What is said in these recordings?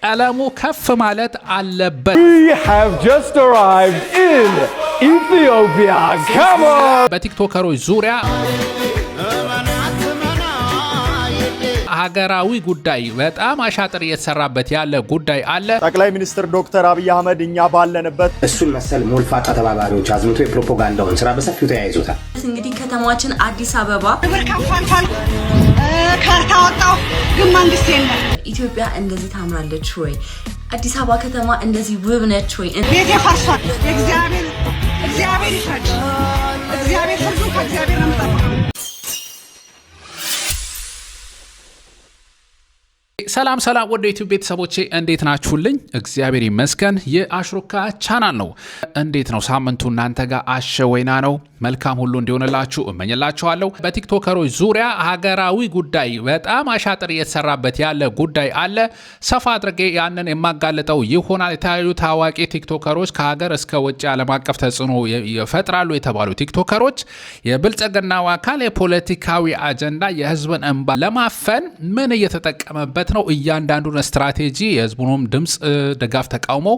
ቀለሙ ከፍ ማለት አለበት። We have just arrived in Ethiopia. Come on! በቲክቶከሮች ዙሪያ ሀገራዊ ጉዳይ በጣም አሻጥር እየተሰራበት ያለ ጉዳይ አለ። ጠቅላይ ሚኒስትር ዶክተር አብይ አህመድ እኛ ባለንበት እሱን መሰል ሞልፋጣ ተባባሪዎች አዝምቶ የፕሮፓጋንዳውን ስራ በሰፊው ተያይዞታል። እንግዲህ ከተማችን አዲስ አበባ በርካፋልፋል ካርታ ወጣው ግን መንግስት የለም። ኢትዮጵያ እንደዚህ ታምራለች ወይ? አዲስ አበባ ከተማ እንደዚህ ውብ ነች ወይ? ቤት ያፈርሳል። እግዚአብሔር ይፈጅ። እግዚአብሔር ፍርዱ ከእግዚአብሔር ነው የምጠብቀው። ሰላም ወደ ዩቲዩብ ቤተሰቦቼ እንዴት ናችሁልኝ? እግዚአብሔር ይመስገን። የአሽሩካ ቻናል ነው። እንዴት ነው ሳምንቱ እናንተ ጋር አሸወይና ነው? መልካም ሁሉ እንዲሆንላችሁ እመኝላችኋለሁ። በቲክቶከሮች ዙሪያ ሀገራዊ ጉዳይ በጣም አሻጥር እየተሰራበት ያለ ጉዳይ አለ። ሰፋ አድርጌ ያንን የማጋለጠው ይሆናል። የተለያዩ ታዋቂ ቲክቶከሮች ከሀገር እስከ ውጭ ዓለም አቀፍ ተጽዕኖ ይፈጥራሉ የተባሉ ቲክቶከሮች የብልጽግናው አካል የፖለቲካዊ አጀንዳ የህዝብን እንባ ለማፈን ምን እየተጠቀመበት ነው? እያንዳንዱን ስትራቴጂ የህዝቡንም ድምፅ ድጋፍ ተቃውሞ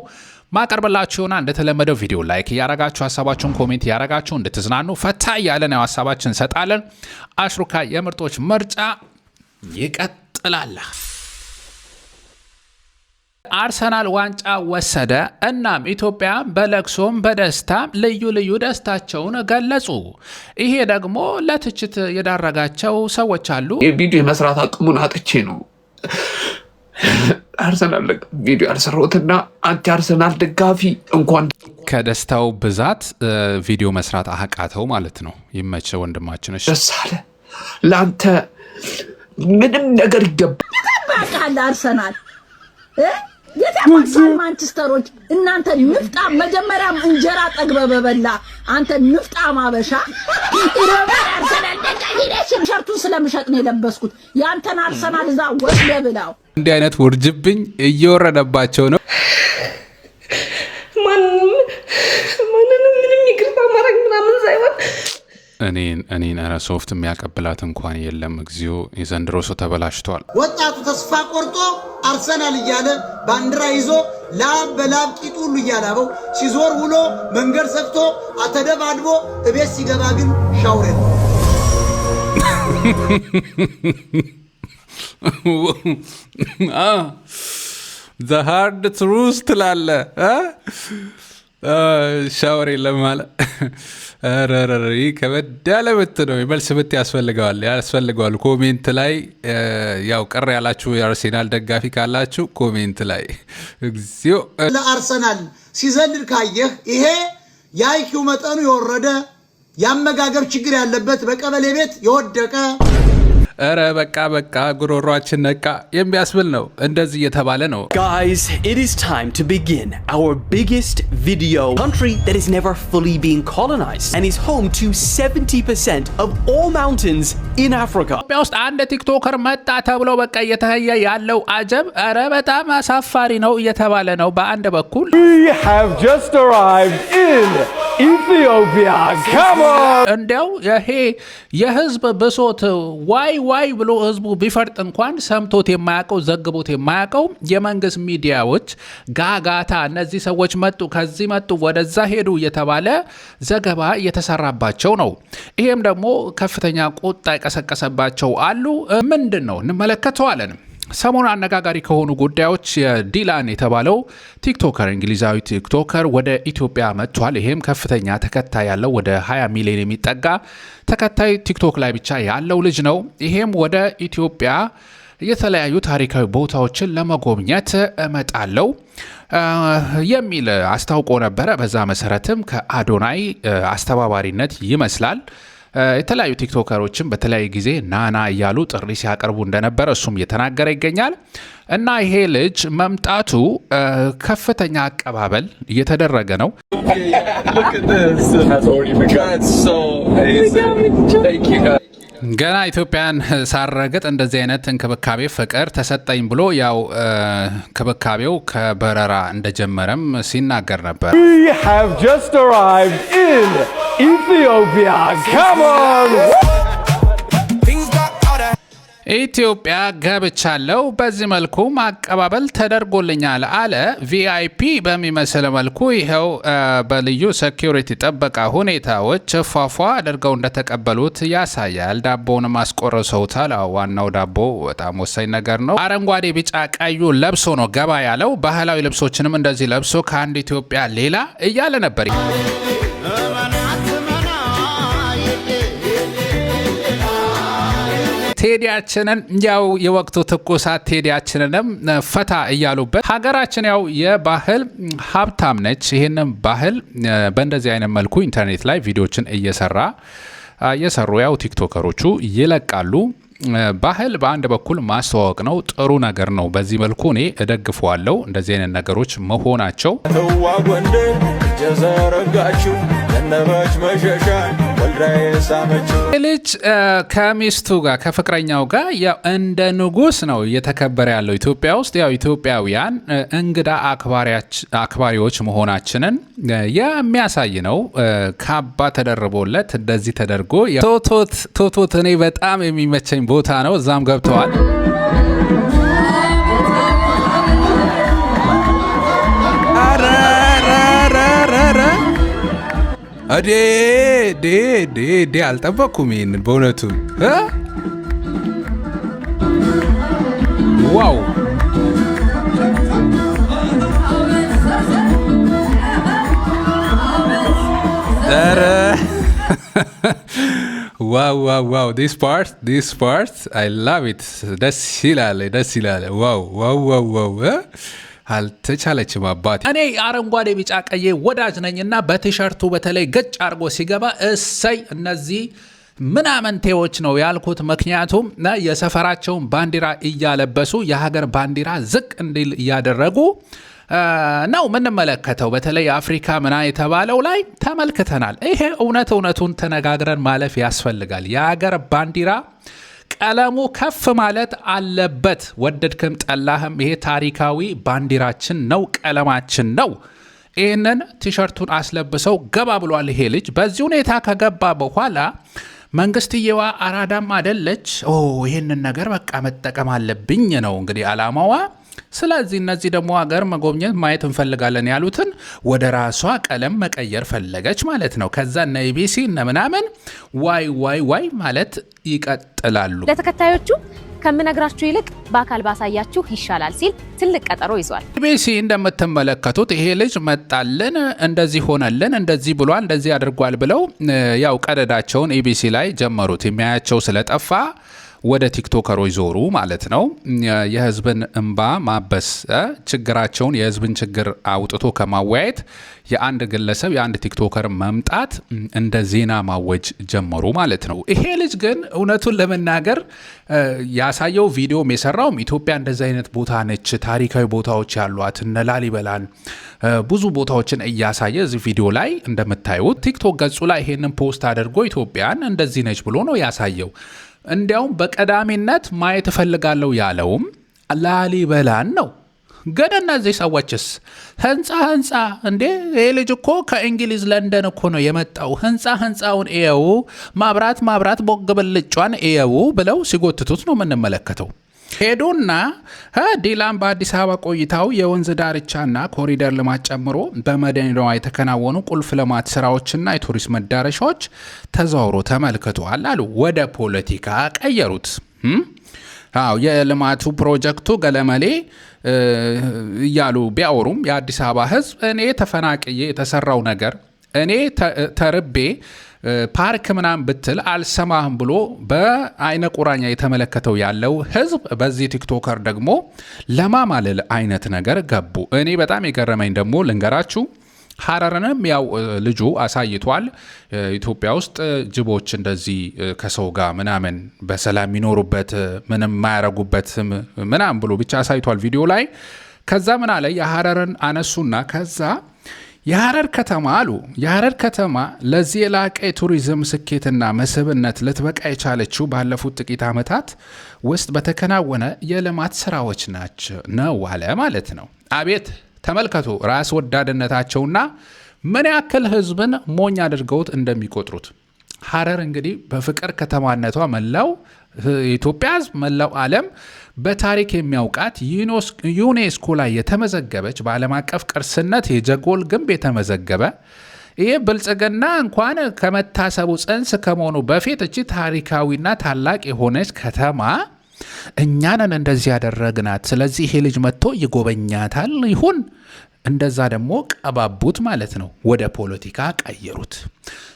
ማቀርበላችሁና እንደተለመደው ቪዲዮ ላይክ ያረጋችሁ ሐሳባችሁን ኮሜንት ያረጋችሁ እንድትዝናኑ ፈታ ያለን ሐሳባችን ሰጣለን። አሽሩካ የምርጦች ምርጫ ይቀጥላል። አርሰናል ዋንጫ ወሰደ። እናም ኢትዮጵያ በለቅሶም በደስታም ልዩ ደስታቸውን ገለጹ። ይሄ ደግሞ ለትችት የዳረጋቸው ሰዎች አሉ። የቪዲዮ የመስራት አቅሙን አጥቼ ነው አርሰናል ቪዲዮ ያልሰራሁትና አንቲ አርሰናል ደጋፊ እንኳን ከደስታው ብዛት ቪዲዮ መስራት አቃተው ማለት ነው። ይመቸ ወንድማችን። እሺ ደስ አለ። ላንተ ምንም ነገር ይገባል። አርሰናል የታማሳል ማንቸስተሮች እናንተ ንፍጣ መጀመሪያም እንጀራ ጠግበህ በበላ አንተ ንፍጣ ማበሻ አርሰናል ደጋፊ ሸርቱን ስለምሸጥ ነው የለበስኩት። ያንተን አርሰናል እዛ ወስደ ብላው። እንዲህ አይነት ውርጅብኝ እየወረደባቸው ነው። ማንንም ምንም ይቅርታ ማድረግ ምናምን ሳይሆን እኔን ሶፍት የሚያቀብላት እንኳን የለም። እግዚኦ የዘንድሮ ሰው ተበላሽቷል። ወጣቱ ተስፋ ቆርጦ አርሰናል እያለ ባንዲራ ይዞ ላብ በላብ ቂጡ ሁሉ እያላበው ሲዞር ውሎ መንገድ ሰጥቶ አተደባድቦ እቤት ሲገባ ግን ሻውሬ ነው። the hard truth ትላለ ሻወር ለማለ አረረሪ ከበዳለ ምት ነው። መልስ ምት ያስፈልገዋል። ኮሜንት ላይ ያው ቀር ያላችሁ የአርሰናል ደጋፊ ካላችሁ ኮሜንት ላይ እግዚኦ ለአርሰናል ሲዘልል ካየህ ይሄ የአይኪው መጠኑ የወረደ ያመጋገብ ችግር ያለበት በቀበሌ ቤት የወደቀ አረ በቃ ጉሮሯችን ነቃ የሚያስብል ነው። እንደዚህ እየተባለ ነው። Guys, it is time to begin our biggest video. Country that has never fully been colonized and is home to 70% of all mountains in Africa. ኢትዮጵያ ውስጥ አንድ ቲክቶከር መጣ ተብሎ በቃ እየተያየ ያለው አጀብ አረ በጣም አሳፋሪ ነው እየተባለ ነው። በአንድ በኩል We have just arrived in Ethiopia. Come on! እንዲያው ይሄ የህዝብ ብሶት ዋይ ብሎ ህዝቡ ቢፈርጥ እንኳን ሰምቶት የማያውቀው ዘግቦት የማያውቀው የመንግስት ሚዲያዎች ጋጋታ እነዚህ ሰዎች መጡ ከዚህ መጡ ወደዛ ሄዱ እየተባለ ዘገባ እየተሰራባቸው ነው። ይሄም ደግሞ ከፍተኛ ቁጣ የቀሰቀሰባቸው አሉ። ምንድነው እንመለከተዋለን። ሰሞኑን አነጋጋሪ ከሆኑ ጉዳዮች የዲላን የተባለው ቲክቶከር እንግሊዛዊ ቲክቶከር ወደ ኢትዮጵያ መጥቷል። ይሄም ከፍተኛ ተከታይ ያለው ወደ 20 ሚሊዮን የሚጠጋ ተከታይ ቲክቶክ ላይ ብቻ ያለው ልጅ ነው። ይሄም ወደ ኢትዮጵያ የተለያዩ ታሪካዊ ቦታዎችን ለመጎብኘት እመጣለሁ የሚል አስታውቆ ነበረ። በዛ መሰረትም ከአዶናይ አስተባባሪነት ይመስላል የተለያዩ ቲክቶከሮችን በተለያየ ጊዜ ናና እያሉ ጥሪ ሲያቀርቡ እንደነበረ እሱም እየተናገረ ይገኛል። እና ይሄ ልጅ መምጣቱ ከፍተኛ አቀባበል እየተደረገ ነው። ገና ኢትዮጵያን ሳረገጥ እንደዚህ አይነት እንክብካቤ ፍቅር ተሰጠኝ ብሎ ያው እንክብካቤው ከበረራ እንደጀመረም ሲናገር ነበር። We have just arrived in Ethiopia. Come on! ኢትዮጵያ ገብቻለሁ በዚህ መልኩ ማቀባበል ተደርጎልኛል አለ። ቪአይፒ በሚመስል መልኩ ይኸው በልዩ ሴኩሪቲ ጥበቃ ሁኔታዎች ፏፏ አድርገው እንደተቀበሉት ያሳያል። ዳቦውን ማስቆረሰውታል። ዋናው ዳቦ በጣም ወሳኝ ነገር ነው። አረንጓዴ ቢጫ ቀዩ ለብሶ ነው ገባ ያለው። ባህላዊ ልብሶችንም እንደዚህ ለብሶ ከአንድ ኢትዮጵያ ሌላ እያለ ነበር። ቴዲያችንን ያው የወቅቱ ትኩሳት ቴዲያችንንም ፈታ እያሉበት ሀገራችን ያው የባህል ሀብታም ነች። ይህንን ባህል በእንደዚህ አይነት መልኩ ኢንተርኔት ላይ ቪዲዮችን እየሰሩ ያው ቲክቶከሮቹ ይለቃሉ። ባህል በአንድ በኩል ማስተዋወቅ ነው፣ ጥሩ ነገር ነው። በዚህ መልኩ እኔ እደግፈዋለሁ እንደዚህ አይነት ነገሮች መሆናቸው። ልጅ ከሚስቱ ጋር ከፍቅረኛው ጋር ያው እንደ ንጉስ ነው እየተከበረ ያለው ኢትዮጵያ ውስጥ። ያው ኢትዮጵያውያን እንግዳ አክባሪዎች መሆናችንን የሚያሳይ ነው። ካባ ተደርቦለት እንደዚህ ተደርጎ ቶቶት እኔ በጣም የሚመቸኝ ቦታ ነው። እዛም ገብተዋል። ዴ አልጠበኩም ይሄንን በእውነቱ ዋው ዋው this part I love it ደስ ይላል ዋው አልተቻለችም አባቴ። እኔ አረንጓዴ ቢጫ ቀይ ወዳጅ ነኝና በቲሸርቱ በተለይ ገጭ አርጎ ሲገባ እሰይ እነዚህ ምናምንቴዎች ነው ያልኩት። ምክንያቱም የሰፈራቸውን ባንዲራ እያለበሱ የሀገር ባንዲራ ዝቅ እንዲል እያደረጉ ነው ምንመለከተው። በተለይ አፍሪካ ምና የተባለው ላይ ተመልክተናል። ይሄ እውነቱን ተነጋግረን ማለፍ ያስፈልጋል። የሀገር ባንዲራ ቀለሙ ከፍ ማለት አለበት። ወደድክም ጠላህም ይሄ ታሪካዊ ባንዲራችን ነው፣ ቀለማችን ነው። ይህንን ቲሸርቱን አስለብሰው ገባ ብሏል ይሄ ልጅ። በዚህ ሁኔታ ከገባ በኋላ መንግስትየዋ አራዳም አደለች። ይህንን ነገር በቃ መጠቀም አለብኝ ነው እንግዲህ አላማዋ። ስለዚህ እነዚህ ደግሞ ሀገር መጎብኘት ማየት እንፈልጋለን ያሉትን ወደ ራሷ ቀለም መቀየር ፈለገች ማለት ነው። ከዛ እነ ኢቢሲ እነ ምናምን ዋይ ማለት ይቀጥላሉ። ለተከታዮቹ ከምነግራችሁ ይልቅ በአካል ባሳያችሁ ይሻላል ሲል ትልቅ ቀጠሮ ይዟል። ኢቢሲ እንደምትመለከቱት ይሄ ልጅ መጣልን፣ እንደዚህ ሆነልን፣ እንደዚህ ብሏል፣ እንደዚህ አድርጓል ብለው ያው ቀደዳቸውን ኢቢሲ ላይ ጀመሩት። የሚያያቸው ስለጠፋ ወደ ቲክቶከሮች ዞሩ ማለት ነው። የህዝብን እንባ ማበስ ችግራቸውን የህዝብን ችግር አውጥቶ ከማወያየት የአንድ ግለሰብ የአንድ ቲክቶከር መምጣት እንደ ዜና ማወጅ ጀመሩ ማለት ነው። ይሄ ልጅ ግን እውነቱን ለመናገር ያሳየው ቪዲዮም የሰራውም ኢትዮጵያ እንደዚህ አይነት ቦታ ነች፣ ታሪካዊ ቦታዎች ያሏት እነ ላሊበላን ብዙ ቦታዎችን እያሳየ እዚህ ቪዲዮ ላይ እንደምታዩት ቲክቶክ ገጹ ላይ ይሄንን ፖስት አድርጎ ኢትዮጵያን እንደዚህ ነች ብሎ ነው ያሳየው። እንዲያውም በቀዳሚነት ማየት እፈልጋለሁ ያለውም ላሊበላን ነው። ግን እነዚህ ሰዎችስ ህንፃ እንዴ ይሄ ልጅ እኮ ከእንግሊዝ ለንደን እኮ ነው የመጣው። ህንፃውን እየው፣ ማብራት ቦግ ብልጯን እየው ብለው ሲጎትቱት ነው የምንመለከተው። ሄዱና ዲላም በአዲስ አበባ ቆይታው የወንዝ ዳርቻና ኮሪደር ልማት ጨምሮ በመዲናዋ የተከናወኑ ቁልፍ ልማት ስራዎችና የቱሪስት መዳረሻዎች ተዘዋውሮ ተመልክቷል አሉ። ወደ ፖለቲካ ቀየሩት። የልማቱ ፕሮጀክቱ ገለመሌ እያሉ ቢያወሩም የአዲስ አበባ ህዝብ እኔ ተፈናቅዬ የተሰራው ነገር እኔ ተርቤ ፓርክ ምናምን ብትል አልሰማህም ብሎ በአይነ ቁራኛ የተመለከተው ያለው ህዝብ በዚህ ቲክቶከር ደግሞ ለማማለል አይነት ነገር ገቡ። እኔ በጣም የገረመኝ ደግሞ ልንገራችሁ፣ ሀረርንም ያው ልጁ አሳይቷል። ኢትዮጵያ ውስጥ ጅቦች እንደዚህ ከሰው ጋር ምናምን በሰላም የሚኖሩበት ምንም የማያረጉበት ምናምን ብሎ ብቻ አሳይቷል ቪዲዮ ላይ። ከዛ ምን አለ የሀረርን አነሱና ከዛ የሀረር ከተማ አሉ የሀረር ከተማ ለዚህ የላቀ የቱሪዝም ስኬትና መስህብነት ልትበቃ የቻለችው ባለፉት ጥቂት ዓመታት ውስጥ በተከናወነ የልማት ስራዎች ነው አለ ማለት ነው። አቤት ተመልከቱ ራስ ወዳድነታቸውና ምን ያክል ህዝብን ሞኝ አድርገውት እንደሚቆጥሩት። ሀረር እንግዲህ በፍቅር ከተማነቷ መላው ኢትዮጵያ ህዝብ መላው ዓለም በታሪክ የሚያውቃት ዩኔስኮ ላይ የተመዘገበች በዓለም አቀፍ ቅርስነት የጀጎል ግንብ የተመዘገበ ይሄ ብልጽግና እንኳን ከመታሰቡ ጽንስ ከመሆኑ በፊት እቺ ታሪካዊና ታላቅ የሆነች ከተማ እኛንን እንደዚህ ያደረግናት። ስለዚህ ይሄ ልጅ መጥቶ ይጎበኛታል ይሁን እንደዛ ደግሞ ቀባቡት ማለት ነው። ወደ ፖለቲካ ቀየሩት።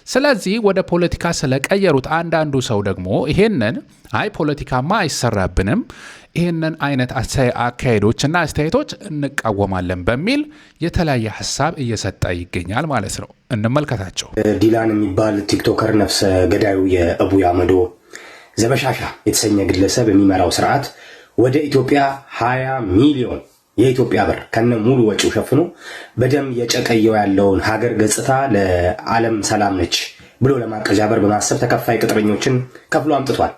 ስለዚህ ወደ ፖለቲካ ስለቀየሩት አንዳንዱ ሰው ደግሞ ይሄንን አይ ፖለቲካማ አይሰራብንም ይሄንን አይነት አካሄዶችና አስተያየቶች እንቃወማለን በሚል የተለያየ ሐሳብ እየሰጠ ይገኛል ማለት ነው። እንመልከታቸው። ዲላን የሚባል ቲክቶከር ነፍሰ ገዳዩ የአቡይ አመዶ ዘበሻሻ የተሰኘ ግለሰብ የሚመራው ስርዓት ወደ ኢትዮጵያ 20 ሚሊዮን የኢትዮጵያ ብር ከነ ሙሉ ወጪው ሸፍኖ በደም የጨቀየው ያለውን ሀገር ገጽታ ለዓለም ሰላም ነች ብሎ ለማቀጃበር በማሰብ ተከፋይ ቅጥረኞችን ከፍሎ አምጥቷል።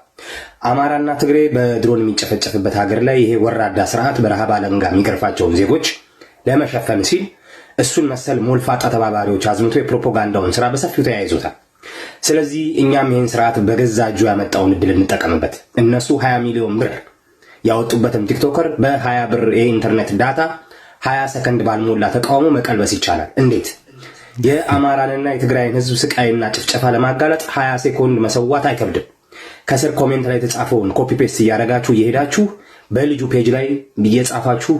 አማራና ትግሬ በድሮን የሚጨፈጨፍበት ሀገር ላይ ይሄ ወራዳ ስርዓት በረሃብ አለንጋ የሚገርፋቸውን ዜጎች ለመሸፈን ሲል እሱን መሰል ሞልፋጣ ተባባሪዎች አዝምቶ የፕሮፓጋንዳውን ስራ በሰፊው ተያይዞታል። ስለዚህ እኛም ይህን ስርዓት በገዛ እጁ ያመጣውን እድል እንጠቀምበት። እነሱ 20 ሚሊዮን ብር ያወጡበትም ቲክቶከር በ20 ብር የኢንተርኔት ዳታ 20 ሰከንድ ባልሞላ ተቃውሞ መቀልበስ ይቻላል። እንዴት? የአማራንና የትግራይን ህዝብ ስቃይና ጭፍጨፋ ለማጋለጥ 20 ሴኮንድ መሰዋት አይከብድም። ከስር ኮሜንት ላይ የተጻፈውን ኮፒ ፔስት እያረጋችሁ እየሄዳችሁ በልጁ ፔጅ ላይ እየጻፋችሁ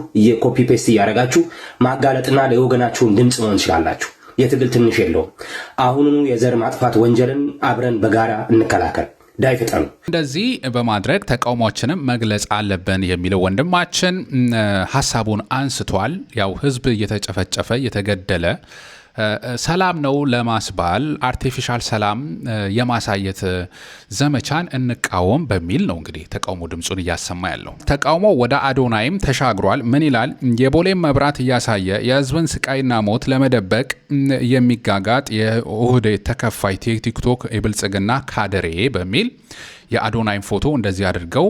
ኮፒ ፔስት እያረጋችሁ ማጋለጥና ለወገናችሁን ድምጽ መሆን ትችላላችሁ። የትግል ትንሽ የለውም። አሁኑኑ የዘር ማጥፋት ወንጀልን አብረን በጋራ እንከላከል። ዳይፈጠሩ እንደዚህ በማድረግ ተቃውሞችንም መግለጽ አለብን የሚለው ወንድማችን ሐሳቡን አንስቷል። ያው ህዝብ እየተጨፈጨፈ እየተገደለ ሰላም ነው ለማስባል አርቲፊሻል ሰላም የማሳየት ዘመቻን እንቃወም በሚል ነው እንግዲህ ተቃውሞ ድምጹን እያሰማ ያለው። ተቃውሞ ወደ አዶናይም ተሻግሯል። ምን ይላል? የቦሌም መብራት እያሳየ የህዝብን ስቃይና ሞት ለመደበቅ የሚጋጋጥ የኦህዴድ ተከፋይ ቲክቶክ የብልጽግና ካድሬ በሚል የአዶናይም ፎቶ እንደዚህ አድርገው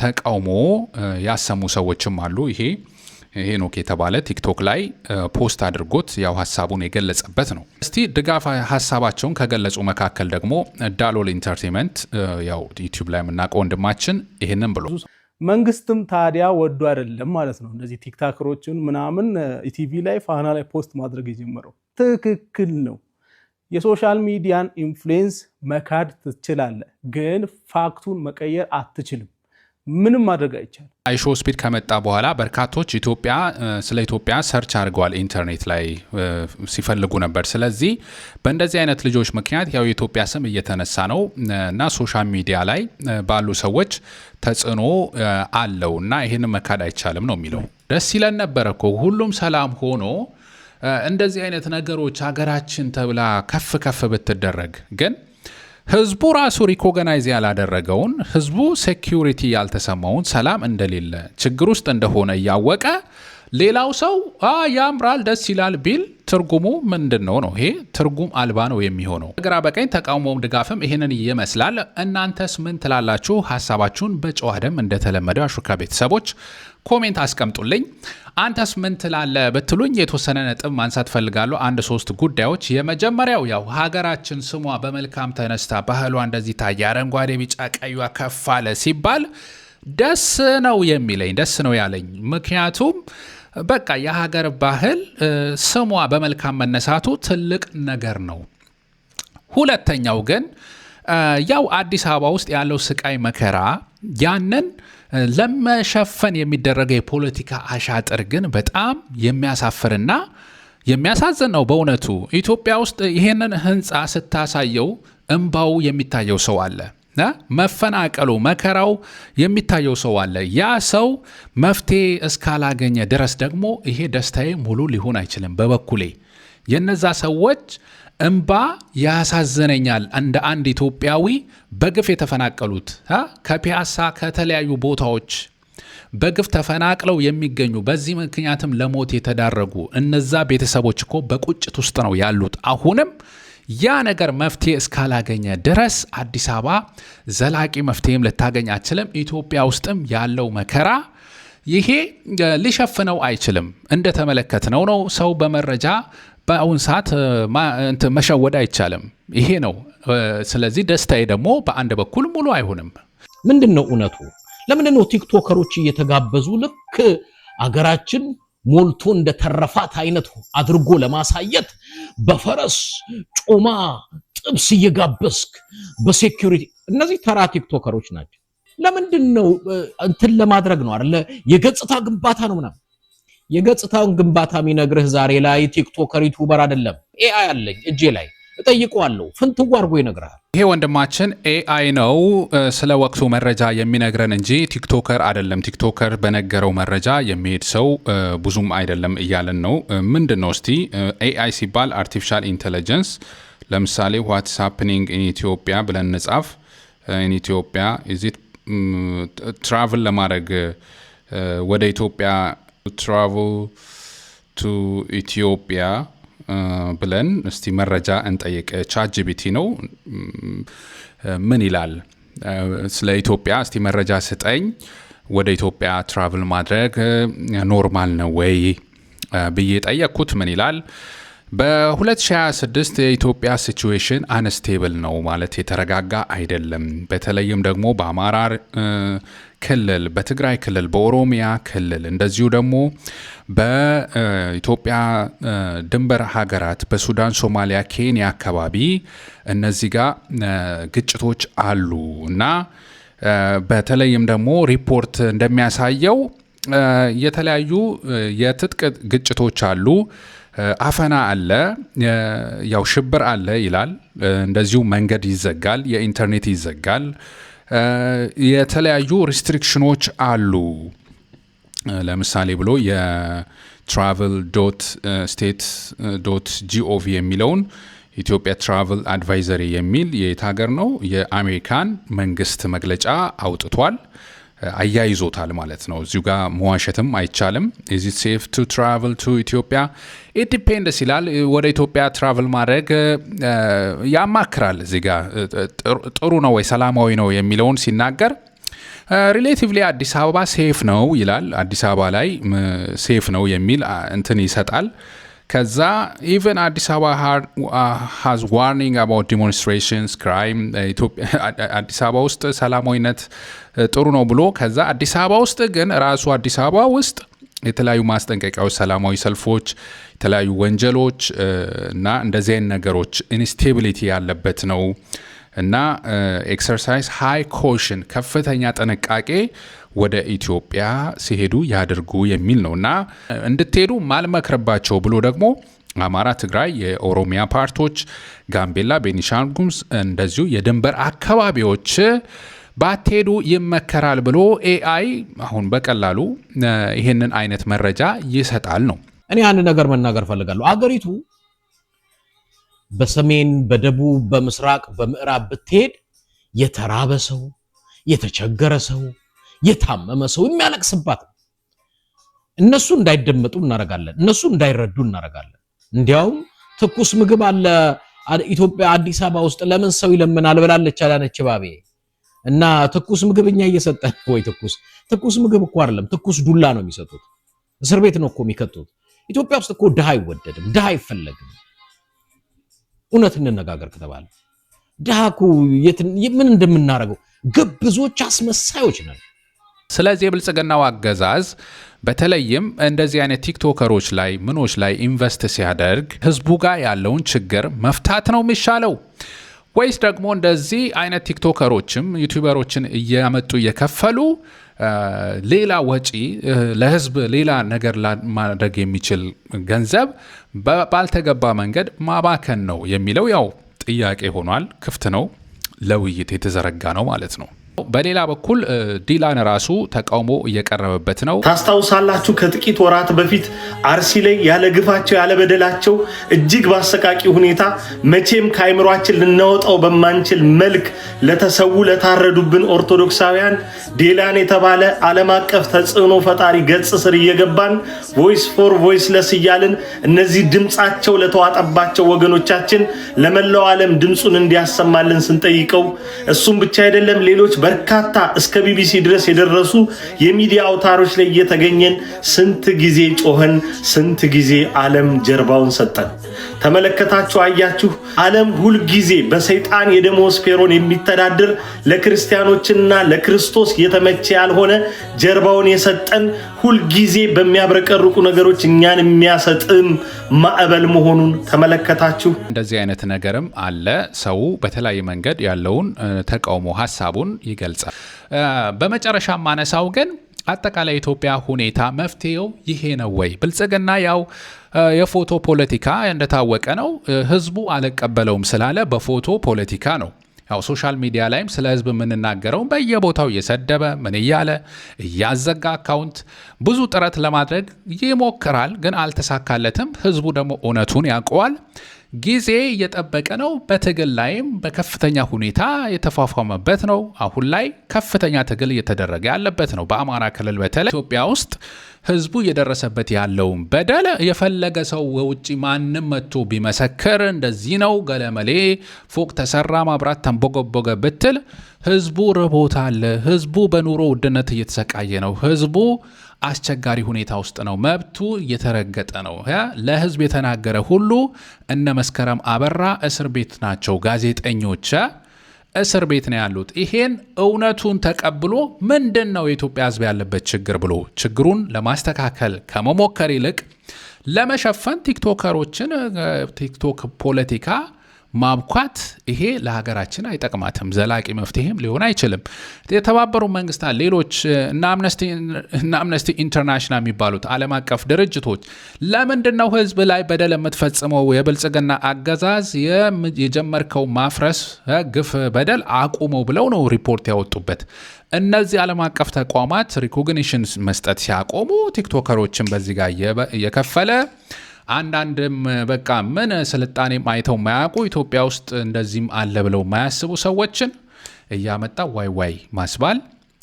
ተቃውሞ ያሰሙ ሰዎችም አሉ። ይሄ ሄኖክ የተባለ ቲክቶክ ላይ ፖስት አድርጎት ያው ሐሳቡን የገለጸበት ነው። እስቲ ድጋፍ ሐሳባቸውን ከገለጹ መካከል ደግሞ ዳሎል ኢንተርቴይንመንት ያው ዩቲዩብ ላይ የምናውቀው ወንድማችን ይሄንን ብሎ መንግስትም ታዲያ ወዶ አይደለም ማለት ነው እነዚህ ቲክታከሮችን ምናምን ኢቲቪ ላይ ፋና ላይ ፖስት ማድረግ የጀመረው። ትክክል ነው። የሶሻል ሚዲያን ኢንፍሉዌንስ መካድ ትችላለህ፣ ግን ፋክቱን መቀየር አትችልም። ምንም ማድረግ አይቻልም። አይሾ ስፒድ ከመጣ በኋላ በርካቶች ስለ ኢትዮጵያ ሰርች አድርገዋል። ኢንተርኔት ላይ ሲፈልጉ ነበር። ስለዚህ በእንደዚህ አይነት ልጆች ምክንያት ያው የኢትዮጵያ ስም እየተነሳ ነው እና ሶሻል ሚዲያ ላይ ባሉ ሰዎች ተጽዕኖ አለው እና ይህንን መካድ አይቻልም ነው የሚለው። ደስ ይለን ነበረ እኮ ሁሉም ሰላም ሆኖ እንደዚህ አይነት ነገሮች ሀገራችን ተብላ ከፍ ከፍ ብትደረግ ግን ህዝቡ ራሱ ሪኮግናይዝ ያላደረገውን ህዝቡ ሴኪዩሪቲ ያልተሰማውን ሰላም እንደሌለ ችግር ውስጥ እንደሆነ እያወቀ ሌላው ሰው ያምራል ደስ ይላል ቢል ትርጉሙ ምንድነው ነው? ይሄ ትርጉም አልባ ነው የሚሆነው። ግራ በቀኝ ተቃውሞም ድጋፍም ይሄንን ይመስላል። እናንተስ ምን ትላላችሁ? ሐሳባችሁን በጨዋ ደም እንደተለመደው አሹካ ቤተሰቦች ኮሜንት አስቀምጡልኝ። አንተስ ምን ትላለህ ብትሉኝ የተወሰነ ነጥብ ማንሳት ፈልጋለሁ። 1-3 ጉዳዮች። የመጀመሪያው ያው ሀገራችን ስሟ በመልካም ተነስታ ባህሏ እንደዚህ ታየ፣ አረንጓዴ ቢጫ ቀዩ ከፍ አለ ሲባል ደስ ነው የሚለኝ ደስ ነው ያለኝ። ምክንያቱም በቃ የሀገር ባህል ስሟ በመልካም መነሳቱ ትልቅ ነገር ነው። ሁለተኛው ግን ያው አዲስ አበባ ውስጥ ያለው ስቃይ መከራ ያንን ለመሸፈን የሚደረገው የፖለቲካ አሻጥር ግን በጣም የሚያሳፍርና የሚያሳዝን ነው በእውነቱ። ኢትዮጵያ ውስጥ ይሄንን ህንፃ ስታሳየው እንባው የሚታየው ሰው አለ፣ መፈናቀሉ መከራው የሚታየው ሰው አለ። ያ ሰው መፍትሄ እስካላገኘ ድረስ ደግሞ ይሄ ደስታዬ ሙሉ ሊሆን አይችልም። በበኩሌ የነዛ ሰዎች እንባ ያሳዝነኛል። እንደ አንድ ኢትዮጵያዊ በግፍ የተፈናቀሉት ከፒያሳ ከተለያዩ ቦታዎች በግፍ ተፈናቅለው የሚገኙ በዚህ ምክንያትም ለሞት የተዳረጉ እነዛ ቤተሰቦች እኮ በቁጭት ውስጥ ነው ያሉት። አሁንም ያ ነገር መፍትሄ እስካላገኘ ድረስ አዲስ አበባ ዘላቂ መፍትሄም ልታገኝ አትችልም። ኢትዮጵያ ውስጥም ያለው መከራ ይሄ ሊሸፍነው አይችልም። እንደተመለከትነው ነው። ሰው በመረጃ በአሁን ሰዓት መሸወድ አይቻልም። ይሄ ነው። ስለዚህ ደስታዬ ደግሞ በአንድ በኩል ሙሉ አይሆንም። ምንድነው እውነቱ? ለምንድነው ቲክቶከሮች እየተጋበዙ ልክ አገራችን ሞልቶ እንደተረፋት አይነት አድርጎ ለማሳየት በፈረስ ጮማ ጥብስ እየጋበስክ በሴኩሪቲ? እነዚህ ተራ ቲክቶከሮች ናቸው። ለምንድነው እንትን ለማድረግ ነው አይደለ? የገጽታ ግንባታ ነው ምናምን። የገጽታውን ግንባታ የሚነግርህ ዛሬ ላይ ቲክቶከር ዩቲዩበር አይደለም። ኤአይ አለኝ እጄ ላይ እጠይቀዋለሁ፣ ፍንትው አድርጎ ይነግራል። ይሄ ወንድማችን ኤአይ ነው ስለ ወቅቱ መረጃ የሚነግረን እንጂ ቲክቶከር አይደለም። ቲክቶከር በነገረው መረጃ የሚሄድ ሰው ብዙም አይደለም እያለን ነው። ምንድነው እስቲ ኤአይ ሲባል አርቲፊሻል ኢንተለጀንስ፣ ለምሳሌ ዋትስ ሃፕኒንግ ኢን ኢትዮጵያ ብለን እንጻፍ። ኢን ኢትዮጵያ ኢዝ ኢት ትራቭል ለማድረግ ወደ ኢትዮጵያ ትራቭል ቱ ኢትዮጵያ ብለን እስቲ መረጃ እንጠይቅ። ቻትጂፒቲ ነው ምን ይላል ስለ ኢትዮጵያ? እስቲ መረጃ ስጠኝ፣ ወደ ኢትዮጵያ ትራቭል ማድረግ ኖርማል ነው ወይ ብዬ ጠየቅኩት። ምን ይላል? በ2026 የኢትዮጵያ ሲቹዌሽን አንስቴብል ነው ማለት የተረጋጋ አይደለም። በተለይም ደግሞ በአማራ ክልል፣ በትግራይ ክልል፣ በኦሮሚያ ክልል እንደዚሁ ደግሞ በኢትዮጵያ ድንበር ሀገራት በሱዳን፣ ሶማሊያ፣ ኬንያ አካባቢ እነዚህ ጋር ግጭቶች አሉ እና በተለይም ደግሞ ሪፖርት እንደሚያሳየው የተለያዩ የትጥቅ ግጭቶች አሉ፣ አፈና አለ፣ ያው ሽብር አለ ይላል። እንደዚሁ መንገድ ይዘጋል፣ የኢንተርኔት ይዘጋል፣ የተለያዩ ሪስትሪክሽኖች አሉ። ለምሳሌ ብሎ የትራቨል ዶት ስቴት ዶት ጂኦቪ የሚለውን ኢትዮጵያ ትራቨል አድቫይዘሪ የሚል የት ሀገር ነው የአሜሪካን መንግስት መግለጫ አውጥቷል፣ አያይዞታል ማለት ነው። እዚሁ ጋር መዋሸትም አይቻልም። ኢዝ ኢት ሴፍ ቱ ትራቨል ቱ ኢትዮጵያ? ኢት ዲፔንድስ ይላል። ወደ ኢትዮጵያ ትራቨል ማድረግ ያማክራል። እዚህ ጋር ጥሩ ነው ወይ ሰላማዊ ነው የሚለውን ሲናገር ሪሌቲቭሊ አዲስ አበባ ሴፍ ነው ይላል። አዲስ አበባ ላይ ሴፍ ነው የሚል እንትን ይሰጣል። ከዛ ኢቨን አዲስ አበባ ሃዝ ዋርኒንግ አባውት ዲሞንስትሬሽንስ ክራይም፣ አዲስ አበባ ውስጥ ሰላማዊነት ጥሩ ነው ብሎ ከዛ አዲስ አበባ ውስጥ ግን ራሱ አዲስ አበባ ውስጥ የተለያዩ ማስጠንቀቂያዎች፣ ሰላማዊ ሰልፎች፣ የተለያዩ ወንጀሎች እና እንደዚህ አይነት ነገሮች ኢንስቴቢሊቲ ያለበት ነው እና ኤክሰርሳይዝ ሃይ ኮሽን ከፍተኛ ጥንቃቄ ወደ ኢትዮጵያ ሲሄዱ ያድርጉ የሚል ነው እና እንድትሄዱ ማልመክርባቸው ብሎ ደግሞ አማራ፣ ትግራይ፣ የኦሮሚያ ፓርቶች፣ ጋምቤላ፣ ቤኒሻንጉል ጉሙዝ እንደዚሁ የድንበር አካባቢዎች ባትሄዱ ይመከራል ብሎ ኤአይ አሁን በቀላሉ ይህንን አይነት መረጃ ይሰጣል ነው። እኔ አንድ ነገር መናገር ፈልጋለሁ። አገሪቱ በሰሜን፣ በደቡብ፣ በምስራቅ፣ በምዕራብ ብትሄድ የተራበ ሰው፣ የተቸገረ ሰው፣ የታመመ ሰው የሚያለቅስባት ነው። እነሱ እንዳይደመጡ እናረጋለን፣ እነሱ እንዳይረዱ እናረጋለን። እንዲያውም ትኩስ ምግብ አለ ኢትዮጵያ አዲስ አበባ ውስጥ ለምን ሰው ይለምናል ብላለች አዳነች አቤቤ። እና ትኩስ ምግብ እኛ እየሰጠን ወይ ትኩስ ምግብ እኮ አይደለም፣ ትኩስ ዱላ ነው የሚሰጡት። እስር ቤት ነው እኮ የሚከቱት። ኢትዮጵያ ውስጥ እኮ ድሃ አይወደድም፣ ድሃ አይፈለግም። እውነት እንነጋገር ከተባለ ድሃ እኮ ምን እንደምናረገው ግብዞች፣ አስመሳዮች ነን። ስለዚህ የብልጽግናው አገዛዝ በተለይም እንደዚህ አይነት ቲክቶከሮች ላይ ምኖች ላይ ኢንቨስት ሲያደርግ ህዝቡ ጋር ያለውን ችግር መፍታት ነው የሚሻለው ወይስ ደግሞ እንደዚህ አይነት ቲክቶከሮችም ዩቲዩበሮችን እያመጡ እየከፈሉ ሌላ ወጪ ለህዝብ ሌላ ነገር ማድረግ የሚችል ገንዘብ ባልተገባ መንገድ ማባከን ነው የሚለው ያው ጥያቄ ሆኗል። ክፍት ነው፣ ለውይይት የተዘረጋ ነው ማለት ነው። በሌላ በኩል ዲላን ራሱ ተቃውሞ እየቀረበበት ነው። ታስታውሳላችሁ ከጥቂት ወራት በፊት አርሲ ላይ ያለ ግፋቸው ያለ በደላቸው እጅግ ባሰቃቂ ሁኔታ መቼም ከአይምሯችን ልናወጣው በማንችል መልክ ለተሰዉ ለታረዱብን ኦርቶዶክሳውያን ዲላን የተባለ ዓለም አቀፍ ተጽዕኖ ፈጣሪ ገጽ ስር እየገባን ቮይስ ፎር ቮይስለስ እያልን እነዚህ ድምፃቸው ለተዋጠባቸው ወገኖቻችን ለመላው ዓለም ድምፁን እንዲያሰማልን ስንጠይቀው እሱም ብቻ አይደለም ሌሎች በርካታ እስከ ቢቢሲ ድረስ የደረሱ የሚዲያ አውታሮች ላይ እየተገኘን ስንት ጊዜ ጮኸን፣ ስንት ጊዜ ዓለም ጀርባውን ሰጠን። ተመለከታችሁ፣ አያችሁ። ዓለም ሁልጊዜ በሰይጣን የደሞዝ ፔሮን የሚተዳደር ለክርስቲያኖችና ለክርስቶስ የተመቸ ያልሆነ ጀርባውን የሰጠን ሁልጊዜ በሚያብረቀርቁ ነገሮች እኛን የሚያሰጥም ማዕበል መሆኑን ተመለከታችሁ። እንደዚህ አይነት ነገርም አለ። ሰው በተለያየ መንገድ ያለውን ተቃውሞ ሀሳቡን ይገልጻል። በመጨረሻ ማነሳው ግን አጠቃላይ ኢትዮጵያ ሁኔታ መፍትሄው ይሄ ነው ወይ? ብልጽግና ያው የፎቶ ፖለቲካ እንደታወቀ ነው። ህዝቡ አልቀበለውም ስላለ በፎቶ ፖለቲካ ነው። ያው ሶሻል ሚዲያ ላይም ስለ ህዝብ የምንናገረው በየቦታው እየሰደበ ምን እያለ እያዘጋ አካውንት ብዙ ጥረት ለማድረግ ይሞክራል፣ ግን አልተሳካለትም። ህዝቡ ደግሞ እውነቱን ያውቀዋል። ጊዜ እየጠበቀ ነው። በትግል ላይም በከፍተኛ ሁኔታ የተፋፋመበት ነው። አሁን ላይ ከፍተኛ ትግል እየተደረገ ያለበት ነው። በአማራ ክልል በተለይ ኢትዮጵያ ውስጥ ህዝቡ እየደረሰበት ያለውን በደል የፈለገ ሰው ውጪ ማንም መጥቶ ቢመሰክር እንደዚህ ነው ገለመሌ ፎቅ ተሰራ ማብራት ተንቦገቦገ ብትል ህዝቡ ርቦታል። ህዝቡ በኑሮ ውድነት እየተሰቃየ ነው። ህዝቡ አስቸጋሪ ሁኔታ ውስጥ ነው። መብቱ እየተረገጠ ነው። ለህዝብ የተናገረ ሁሉ እነ መስከረም አበራ እስር ቤት ናቸው። ጋዜጠኞች እስር ቤት ነው ያሉት። ይሄን እውነቱን ተቀብሎ ምንድን ነው የኢትዮጵያ ህዝብ ያለበት ችግር ብሎ ችግሩን ለማስተካከል ከመሞከር ይልቅ ለመሸፈን ቲክቶከሮችን ቲክቶክ ፖለቲካ ማብኳት ይሄ ለሀገራችን አይጠቅማትም። ዘላቂ መፍትሄም ሊሆን አይችልም። የተባበሩ መንግስታት ሌሎች እና አምነስቲ ኢንተርናሽናል የሚባሉት ዓለም አቀፍ ድርጅቶች ለምንድነው ህዝብ ላይ በደል የምትፈጽመው? የብልጽግና አገዛዝ የጀመርከው ማፍረስ ግፍ በደል አቁመው ብለው ነው ሪፖርት ያወጡበት። እነዚህ ዓለም አቀፍ ተቋማት ሪኮግኒሽን መስጠት ሲያቆሙ ቲክቶከሮችን በዚህ ጋር እየከፈለ አንዳንድም በቃ ምን ስልጣኔ አይተው ማያውቁ ኢትዮጵያ ውስጥ እንደዚህም አለ ብለው ማያስቡ ሰዎችን እያመጣ ዋይ ዋይ ማስባል፣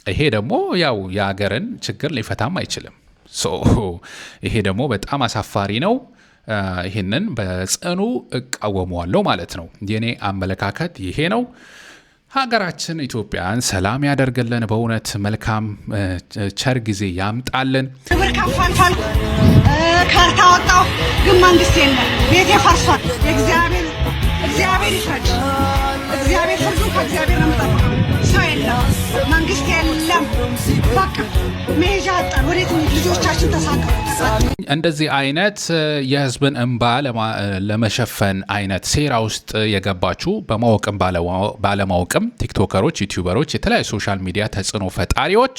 ይሄ ደግሞ ያው የሀገርን ችግር ሊፈታም አይችልም። ይሄ ደግሞ በጣም አሳፋሪ ነው። ይህንን በጽኑ እቃወመዋለሁ ማለት ነው። የኔ አመለካከት ይሄ ነው። ሀገራችን ኢትዮጵያን ሰላም ያደርግልን። በእውነት መልካም ቸር ጊዜ ያምጣልን። ክብር ከፋልፋል ካርታ ወጣው ግን መንግስት የለም። ቤቴ ፈርሷል። እግዚአብሔር ይፍረድ። እግዚአብሔር ፍርዱ ከእግዚአብሔር ነው የምጠብቀው። ሰው የለም፣ መንግስት የለም። በቃ መሄጃ አጣን። ወዴት ልጆቻችን ተሳቀሩ። እንደዚህ አይነት የህዝብን እንባ ለመሸፈን አይነት ሴራ ውስጥ የገባችሁ በማወቅም ባለማወቅም ቲክቶከሮች፣ ዩቲዩበሮች፣ የተለያዩ ሶሻል ሚዲያ ተጽዕኖ ፈጣሪዎች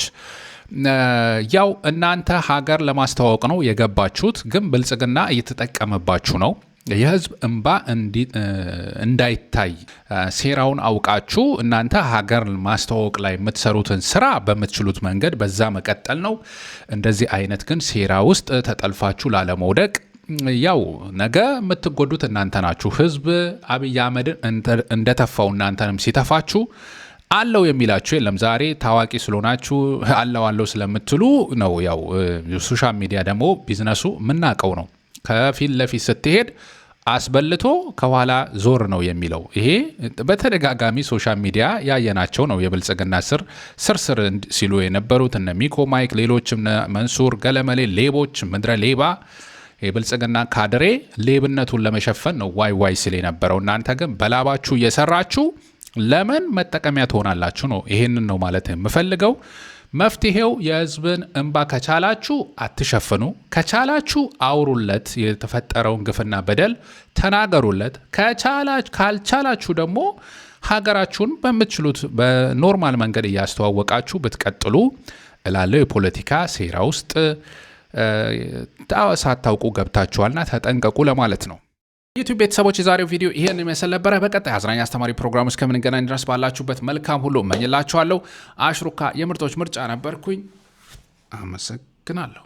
ያው እናንተ ሀገር ለማስተዋወቅ ነው የገባችሁት፣ ግን ብልጽግና እየተጠቀመባችሁ ነው። የህዝብ እንባ እንዳይታይ ሴራውን አውቃችሁ እናንተ ሀገር ማስተዋወቅ ላይ የምትሰሩትን ስራ በምትችሉት መንገድ በዛ መቀጠል ነው። እንደዚህ አይነት ግን ሴራ ውስጥ ተጠልፋችሁ ላለመውደቅ ያው ነገ የምትጎዱት እናንተ ናችሁ። ህዝብ አብይ አህመድን እንደተፋው እናንተንም ሲተፋችሁ አለው የሚላችሁ የለም። ዛሬ ታዋቂ ስለሆናችሁ አለው ስለምትሉ ነው። ያው ሶሻል ሚዲያ ደግሞ ቢዝነሱ የምናውቀው ነው። ከፊት ለፊት ስትሄድ አስበልቶ ከኋላ ዞር ነው የሚለው። ይሄ በተደጋጋሚ ሶሻል ሚዲያ ያየናቸው ነው። የብልጽግና ስር ሲሉ የነበሩት እነ ሚኮ ማይክ፣ ሌሎችም መንሱር ገለመሌ ሌቦች፣ ምድረ ሌባ የብልጽግና ካድሬ ሌብነቱን ለመሸፈን ነው ዋይ ዋይ ሲል የነበረው። እናንተ ግን በላባችሁ እየሰራችሁ ለምን መጠቀሚያ ትሆናላችሁ ነው። ይሄንን ነው ማለት የምፈልገው። መፍትሄው የህዝብን እንባ ከቻላችሁ አትሸፍኑ፣ ከቻላችሁ አውሩለት፣ የተፈጠረውን ግፍና በደል ተናገሩለት። ካልቻላችሁ ደግሞ ሀገራችሁን በምትችሉት በኖርማል መንገድ እያስተዋወቃችሁ ብትቀጥሉ እላለሁ። የፖለቲካ ሴራ ውስጥ ሳታውቁ ገብታችኋልና ተጠንቀቁ ለማለት ነው። ዩቲዩብ ቤተሰቦች የዛሬው ቪዲዮ ይሄን ይመስል ነበረ። በቀጣይ አዝናኝ አስተማሪ ፕሮግራም ውስጥ ከምንገናኝ ድረስ ባላችሁበት መልካም ሁሉ እመኝላችኋለሁ። አሽሩካ የምርጦች ምርጫ ነበርኩኝ። አመሰግናለሁ።